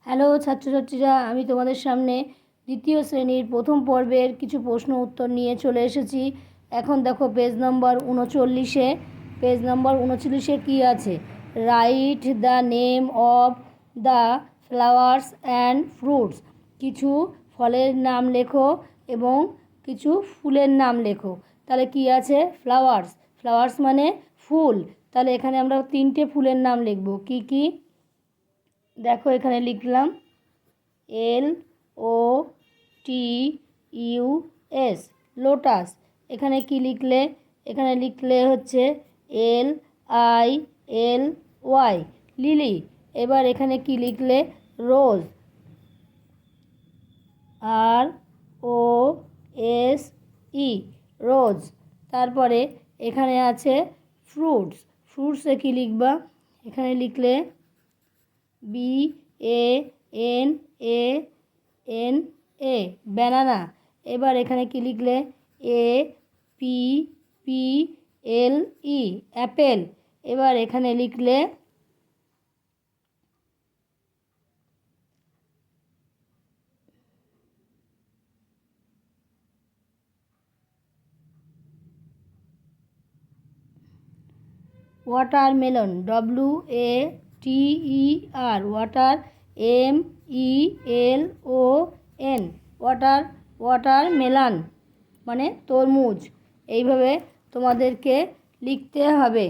Hello ছাত্রছাত্রীরা, আমি তোমাদের সামনে দ্বিতীয় শ্রেণীর প্রথম পর্বের কিছু প্রশ্ন উত্তর নিয়ে চলে এসেছি। এখন দেখো পেজ নম্বর 39-এ। পেজ নম্বর 39-এ কী আছে? Write the name of the flowers and fruits. কিছু ফলের নাম লেখো এবং কিছু ফুলের নাম লেখো। তাহলে কি আছে? ফ্লাওয়ার্স। ফ্লাওয়ার্স মানে ফুল। তাহলে এখানে আমরা 3টে ফুলের নাম লিখব। কি কি? দেখো এখানে লিখলাম LOTUS, লোটাস। এখানে কি লিখলে? এখানে লিখলে হচ্ছে LILY, লিলি। এবার এখানে কি লিখলে? রোজ, ROSE, রোজ। তারপরে এখানে আছে ফ্রুটস। ফ্রুটসে কি লিখবা? এখানে লিখলে BANANA, ব্যানানা। এবার এখানে কি লিখলে? APPLE, Apple. এবার এখানে লিখলে watermelon, WATER, water, MELON, watermelon মানে তরমুজ। এইভাবে তোমাদেরকে লিখতে হবে।